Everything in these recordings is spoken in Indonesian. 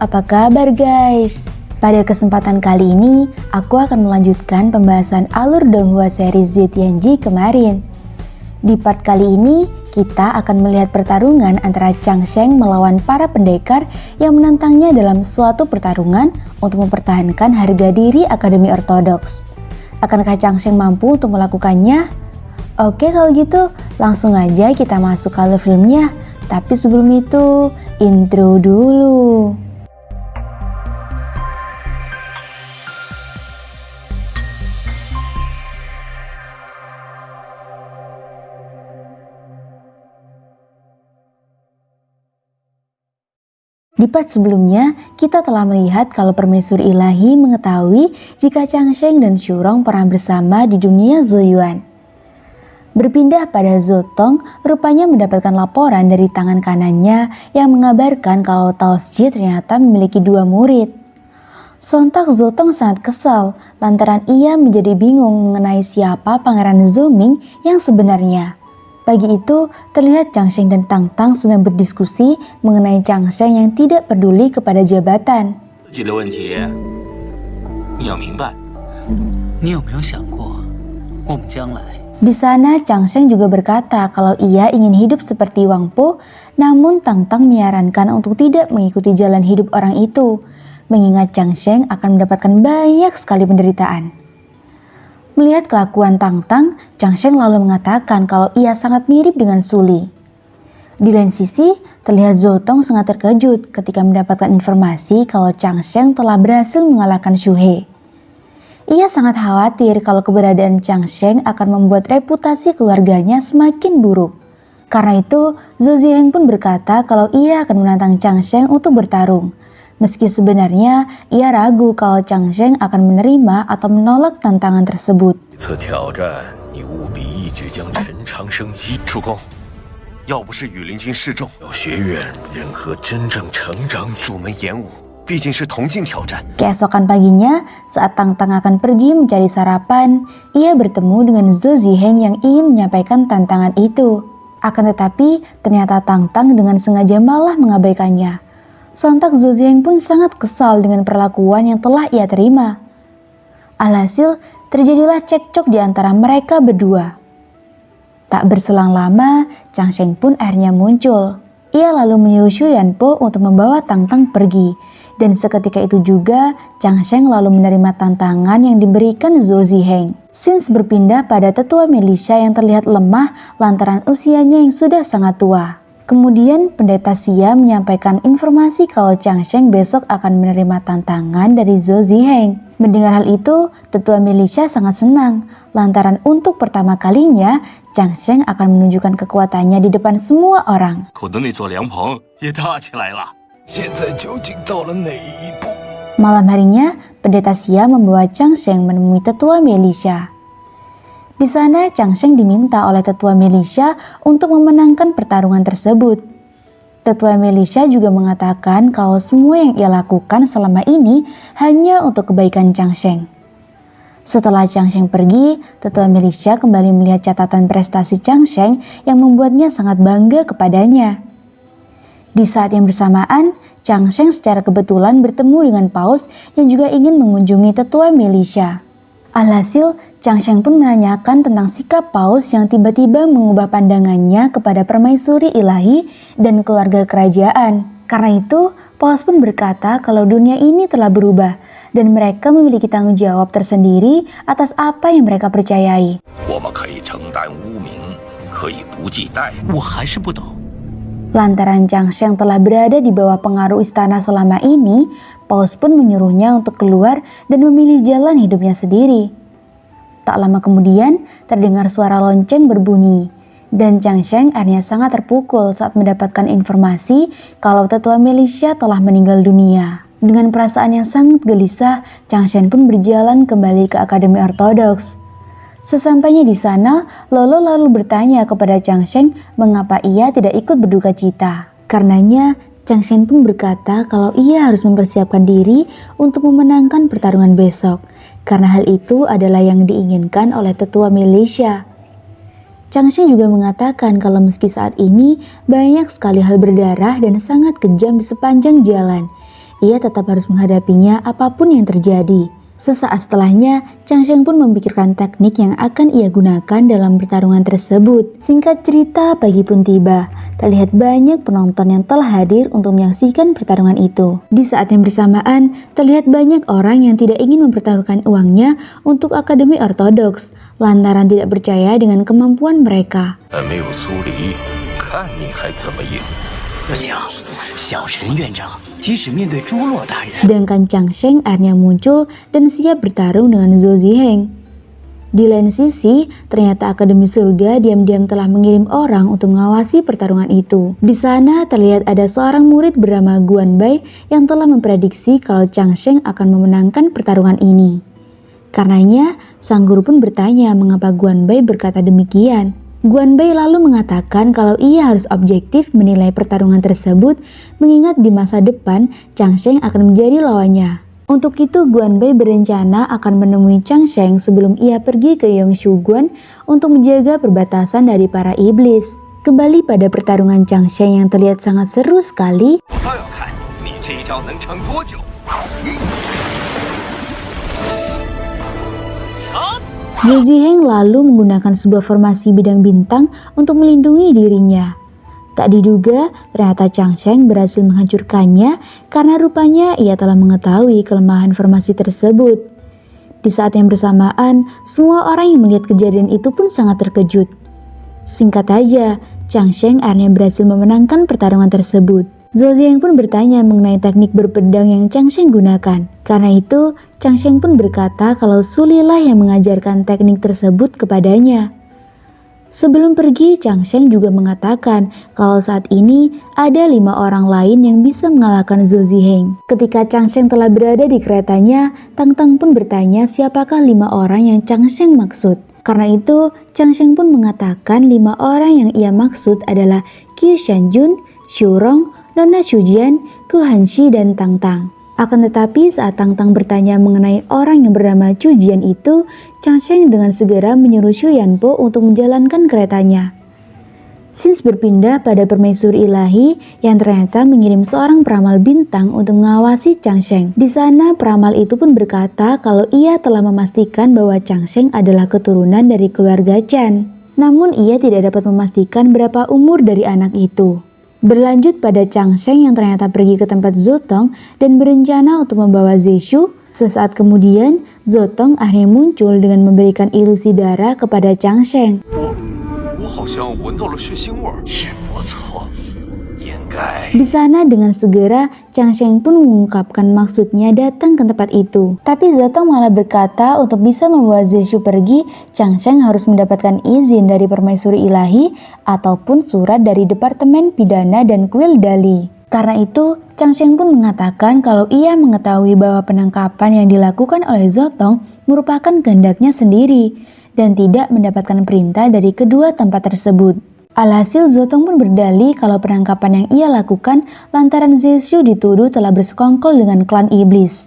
apa kabar guys? Pada kesempatan kali ini, aku akan melanjutkan pembahasan alur Donghua seri Zetianji kemarin. Di part kali ini, kita akan melihat pertarungan antara Chang Sheng melawan para pendekar yang menantangnya dalam suatu pertarungan untuk mempertahankan harga diri Akademi Ortodoks. Akankah Chang Sheng mampu untuk melakukannya? Oke, kalau gitu, langsung aja kita masuk ke alur filmnya. Tapi sebelum itu, intro dulu. Di part sebelumnya, kita telah melihat kalau permaisuri ilahi mengetahui jika Chang Sheng dan Shurong pernah bersama di dunia Zoyuan. Berpindah pada Zotong, rupanya mendapatkan laporan dari tangan kanannya yang mengabarkan kalau Taoshi ternyata memiliki 2 murid. Sontak Zotong sangat kesal lantaran ia menjadi bingung mengenai siapa Pangeran Zoming yang sebenarnya. Pagi itu, terlihat Chang Sheng dan Tang Tang sedang berdiskusi mengenai Chang Sheng yang tidak peduli kepada jabatan. Di sana, Chang Sheng juga berkata kalau ia ingin hidup seperti Wang Po, namun Tang Tang menyarankan untuk tidak mengikuti jalan hidup orang itu, mengingat Chang Sheng akan mendapatkan banyak sekali penderitaan. Melihat kelakuan Tang Tang, Chang Sheng lalu mengatakan kalau ia sangat mirip dengan Suli. Di lain sisi, terlihat Zotong sangat terkejut ketika mendapatkan informasi kalau Chang Sheng telah berhasil mengalahkan Xu He. Ia sangat khawatir kalau keberadaan Chang Sheng akan membuat reputasi keluarganya semakin buruk. Karena itu, Zhou Ziheng pun berkata kalau ia akan menantang Chang Sheng untuk bertarung. Meski sebenarnya ia ragu kalau Chang Sheng akan menerima atau menolak tantangan tersebut. Keesokan paginya, saat Tang Tang akan pergi mencari sarapan, ia bertemu dengan Zhou Ziheng yang ingin menyampaikan tantangan itu. Akan tetapi, ternyata Tang Tang dengan sengaja malah mengabaikannya. Sontak Zhou Ziheng pun sangat kesal dengan perlakuan yang telah ia terima. Alhasil, terjadilah cekcok di antara mereka berdua. Tak berselang lama, Chang Sheng pun akhirnya muncul. Ia lalu menyuruh Xu Yanpo untuk membawa Tang Tang pergi. Dan seketika itu juga, Chang Sheng lalu menerima tantangan yang diberikan Zhou Ziheng. Sins berpindah pada tetua militia yang terlihat lemah lantaran usianya yang sudah sangat tua. Kemudian pendeta Xia menyampaikan informasi kalau Chang Sheng besok akan menerima tantangan dari Zhou Ziheng. Mendengar hal itu, tetua militia sangat senang lantaran untuk pertama kalinya Chang Sheng akan menunjukkan kekuatannya di depan semua orang. Malam harinya, pendeta Xia membawa Chang Sheng menemui tetua militia. Di sana, Chang Sheng diminta oleh tetua militia untuk memenangkan pertarungan tersebut. Tetua militia juga mengatakan kalau semua yang ia lakukan selama ini hanya untuk kebaikan Chang Sheng. Setelah Chang Sheng pergi, tetua militia kembali melihat catatan prestasi Chang Sheng yang membuatnya sangat bangga kepadanya. Di saat yang bersamaan, Chang Sheng secara kebetulan bertemu dengan Paus yang juga ingin mengunjungi tetua militia. Alhasil, Chang Sheng pun menanyakan tentang sikap Paus yang tiba-tiba mengubah pandangannya kepada permaisuri ilahi dan keluarga kerajaan. Karena itu, Paus pun berkata kalau dunia ini telah berubah dan mereka memiliki tanggung jawab tersendiri atas apa yang mereka percayai. Lantaran Chang Sheng telah berada di bawah pengaruh istana selama ini, Paus pun menyuruhnya untuk keluar dan memilih jalan hidupnya sendiri. Tak lama kemudian, terdengar suara lonceng berbunyi, dan Chang Sheng akhirnya sangat terpukul saat mendapatkan informasi kalau tetua militia telah meninggal dunia. Dengan perasaan yang sangat gelisah, Chang Sheng pun berjalan kembali ke Akademi Ortodoks. Sesampainya di sana, Lolo lalu bertanya kepada Chang Sheng mengapa ia tidak ikut berduka cita. Karenanya, Chang Sheng pun berkata kalau ia harus mempersiapkan diri untuk memenangkan pertarungan besok, karena hal itu adalah yang diinginkan oleh tetua militia. Chang Sheng juga mengatakan kalau meski saat ini banyak sekali hal berdarah dan sangat kejam di sepanjang jalan, ia tetap harus menghadapinya apapun yang terjadi. Sesaat setelahnya, Chang Sheng pun memikirkan teknik yang akan ia gunakan dalam pertarungan tersebut. Singkat cerita, pagi pun tiba. Terlihat banyak penonton yang telah hadir untuk menyaksikan pertarungan itu. Di saat yang bersamaan, terlihat banyak orang yang tidak ingin mempertaruhkan uangnya untuk Akademi Ortodoks, lantaran tidak percaya dengan kemampuan mereka. Sedangkan Chang Sheng akhirnya muncul dan siap bertarung dengan Zhou Ziheng. Di lain sisi, ternyata Akademi Surga diam-diam telah mengirim orang untuk mengawasi pertarungan itu. Di sana terlihat ada seorang murid bernama Guan Bai yang telah memprediksi kalau Chang Sheng akan memenangkan pertarungan ini. Karenanya, sang guru pun bertanya mengapa Guan Bai berkata demikian. Guan Bai lalu mengatakan kalau ia harus objektif menilai pertarungan tersebut mengingat di masa depan Chang Sheng akan menjadi lawannya. Untuk itu Guan Bai berencana akan menemui Chang Sheng sebelum ia pergi ke Yongshu Guan untuk menjaga perbatasan dari para iblis. Kembali pada pertarungan Chang Sheng yang terlihat sangat seru sekali. Zhou Ziheng lalu menggunakan sebuah formasi bidang bintang untuk melindungi dirinya. Tak diduga, ternyata Chang Sheng berhasil menghancurkannya karena rupanya ia telah mengetahui kelemahan formasi tersebut. Di saat yang bersamaan, semua orang yang melihat kejadian itu pun sangat terkejut. Singkat aja, Chang Sheng akhirnya berhasil memenangkan pertarungan tersebut. Zhou Ziheng pun bertanya mengenai teknik berpedang yang Chang Sheng gunakan. Karena itu, Chang Sheng pun berkata kalau Sulilah yang mengajarkan teknik tersebut kepadanya. Sebelum pergi, Chang Sheng juga mengatakan kalau saat ini ada 5 orang lain yang bisa mengalahkan Zhou Ziheng. Ketika Chang Sheng telah berada di keretanya, Tang Tang pun bertanya siapakah 5 orang yang Chang Sheng maksud. Karena itu, Chang Sheng pun mengatakan 5 orang yang ia maksud adalah Qiu Shanjun, Xu Rong, Nona Shujian, Ku Hanxi, dan Tang Tang. Akan tetapi saat Tang Tang bertanya mengenai orang yang bernama Chu Jian itu, Chang Sheng dengan segera menyuruh Xu Yanpo untuk menjalankan keretanya. Sins berpindah pada permaisuri ilahi yang ternyata mengirim seorang peramal bintang untuk mengawasi Chang Sheng. Di sana peramal itu pun berkata kalau ia telah memastikan bahwa Chang Sheng adalah keturunan dari keluarga Chan. Namun ia tidak dapat memastikan berapa umur dari anak itu. Berlanjut pada Chang Sheng yang ternyata pergi ke tempat Zotong dan berencana untuk membawa Zeshu. Sesaat kemudian, Zotong akhirnya muncul dengan memberikan ilusi darah kepada Chang Sheng. Di sana dengan segera, Chang Sheng pun mengungkapkan maksudnya datang ke tempat itu. Tapi Zotong malah berkata untuk bisa membawa Zeshu pergi, Chang Sheng harus mendapatkan izin dari permaisuri ilahi ataupun surat dari Departemen Pidana dan Kuil Dali. Karena itu, Chang Sheng pun mengatakan kalau ia mengetahui bahwa penangkapan yang dilakukan oleh Zotong merupakan kehendaknya sendiri dan tidak mendapatkan perintah dari kedua tempat tersebut. Alhasil Zotong pun berdalih kalau penangkapan yang ia lakukan lantaran Zeshu dituduh telah bersekongkol dengan klan iblis.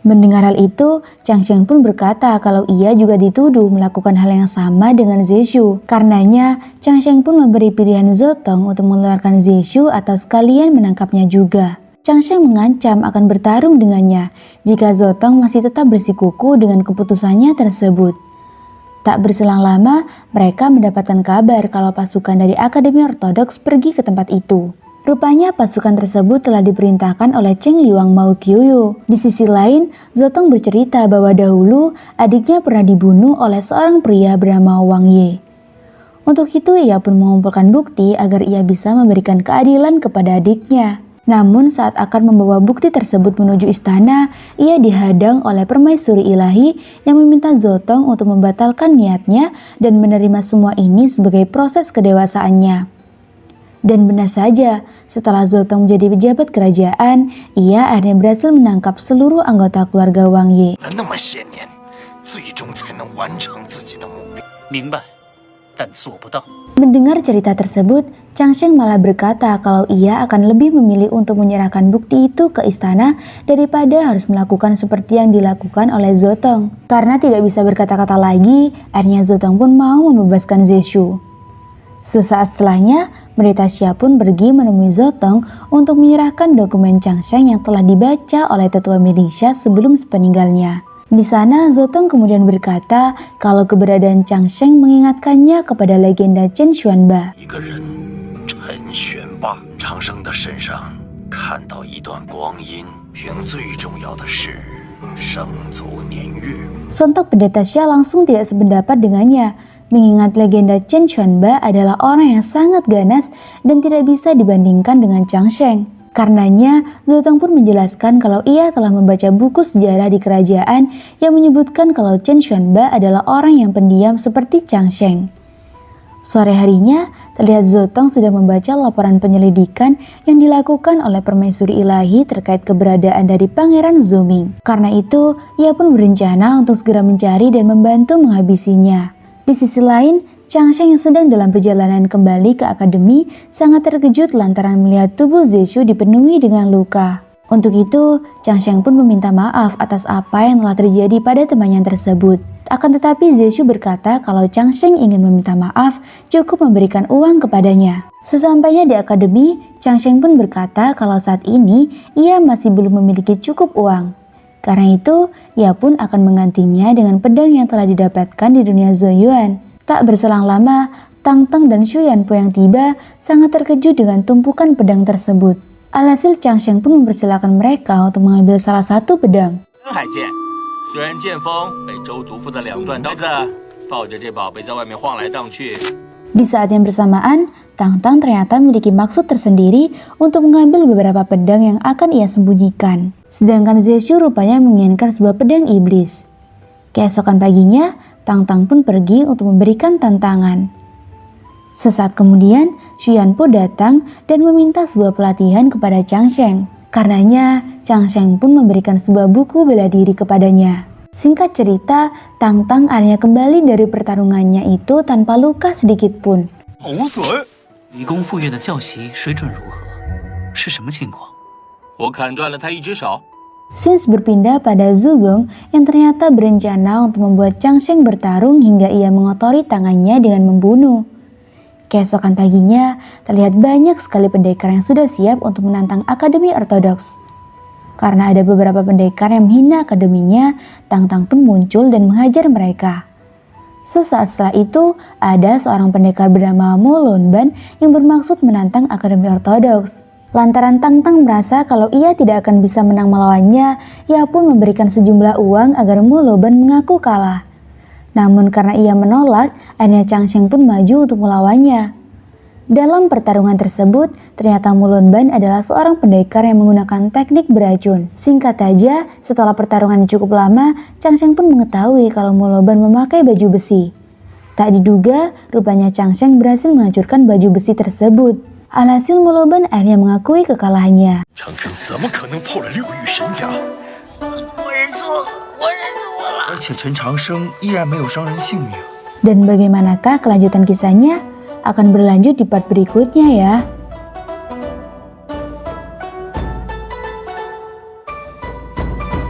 Mendengar hal itu, Chang Sheng pun berkata kalau ia juga dituduh melakukan hal yang sama dengan Zeshu. Karenanya, Chang Sheng pun memberi pilihan Zotong untuk mengeluarkan Zeshu atau sekalian menangkapnya juga. Chang Sheng mengancam akan bertarung dengannya jika Zotong masih tetap bersikukuh dengan keputusannya tersebut. Tak berselang lama, mereka mendapatkan kabar kalau pasukan dari Akademi Ortodoks pergi ke tempat itu. Rupanya pasukan tersebut telah diperintahkan oleh Cheng Liuang Mao Qiuyu. Di sisi lain, Zotong bercerita bahwa dahulu adiknya pernah dibunuh oleh seorang pria bernama Wang Ye. Untuk itu ia pun mengumpulkan bukti agar ia bisa memberikan keadilan kepada adiknya. Namun saat akan membawa bukti tersebut menuju istana, ia dihadang oleh permaisuri ilahi yang meminta Zotong untuk membatalkan niatnya dan menerima semua ini sebagai proses kedewasaannya. Dan benar saja, setelah Zotong menjadi pejabat kerajaan, ia akhirnya berhasil menangkap seluruh anggota keluarga Wang Ye. Mendengar cerita tersebut, Chang Sheng malah berkata kalau ia akan lebih memilih untuk menyerahkan bukti itu ke istana daripada harus melakukan seperti yang dilakukan oleh Zotong. Karena tidak bisa berkata-kata lagi, akhirnya Zotong pun mau membebaskan Zeshu. Sesaat setelahnya, Pendeta Xia pun pergi menemui Zotong untuk menyerahkan dokumen Changsheng yang telah dibaca oleh tetua milisya sebelum sepeninggalnya. Di sana, Zotong kemudian berkata kalau keberadaan Changsheng mengingatkannya kepada legenda Chen Xuanba. Sontak pendeta Xia langsung tidak sependapat dengannya, mengingat legenda Chen Xuanba adalah orang yang sangat ganas dan tidak bisa dibandingkan dengan Changsheng. Karenanya, Zotong pun menjelaskan kalau ia telah membaca buku sejarah di kerajaan yang menyebutkan kalau Chen Xuanba adalah orang yang pendiam seperti Changsheng. Sore harinya, terlihat Zotong sudah membaca laporan penyelidikan yang dilakukan oleh permaisuri ilahi terkait keberadaan dari Pangeran Zuming. Karena itu, ia pun berencana untuk segera mencari dan membantu menghabisinya. Di sisi lain, Changsheng yang sedang dalam perjalanan kembali ke akademi sangat terkejut lantaran melihat tubuh Zeshu dipenuhi dengan luka. Untuk itu, Changsheng pun meminta maaf atas apa yang telah terjadi pada temannya tersebut. Akan tetapi Zeshu berkata kalau Changsheng ingin meminta maaf, cukup memberikan uang kepadanya. Sesampainya di akademi, Changsheng pun berkata kalau saat ini ia masih belum memiliki cukup uang. Karena itu, ia pun akan menggantinya dengan pedang yang telah didapatkan di dunia Zoyuan. Tak berselang lama, Tang Tang dan Xu Yanpo yang tiba sangat terkejut dengan tumpukan pedang tersebut. Alhasil Changsheng pun mempersilakan mereka untuk mengambil salah satu pedang. Di saat yang bersamaan, Tang Tang ternyata memiliki maksud tersendiri untuk mengambil beberapa pedang yang akan ia sembunyikan. Sedangkan Zeshu rupanya menginginkan sebuah pedang iblis. Keesokan paginya, Tang Tang pun pergi untuk memberikan tantangan. Sesaat kemudian, Xu Yanpo datang dan meminta sebuah pelatihan kepada Changsheng. Karenanya, Changsheng pun memberikan sebuah buku bela diri kepadanya. Singkat cerita, Tang Tang akhirnya kembali dari pertarungannya itu tanpa luka sedikit pun. Sins berpindah pada Zugong yang ternyata berencana untuk membuat Changsheng bertarung hingga ia mengotori tangannya dengan membunuh. Keesokan paginya, terlihat banyak sekali pendekar yang sudah siap untuk menantang Akademi Ortodoks. Karena ada beberapa pendekar yang menghina akademinya, Tang Tang pun muncul dan menghajar mereka. Sesaat setelah itu, ada seorang pendekar bernama Mo Lonban yang bermaksud menantang Akademi Ortodoks. Lantaran Tang Tang merasa kalau ia tidak akan bisa menang melawannya, ia pun memberikan sejumlah uang agar Mo Lonban mengaku kalah. Namun karena ia menolak, akhirnya Changsheng pun maju untuk melawannya. Dalam pertarungan tersebut, ternyata Mo Lonban adalah seorang pendekar yang menggunakan teknik beracun. Singkat saja, setelah pertarungan yang cukup lama, Changsheng pun mengetahui kalau Mo Lonban memakai baju besi. Tak diduga, rupanya Changsheng berhasil menghancurkan baju besi tersebut. Alhasil Mo Lonban akhirnya mengakui kekalahannya. Dan bagaimanakah kelanjutan kisahnya? Akan berlanjut di part berikutnya ya.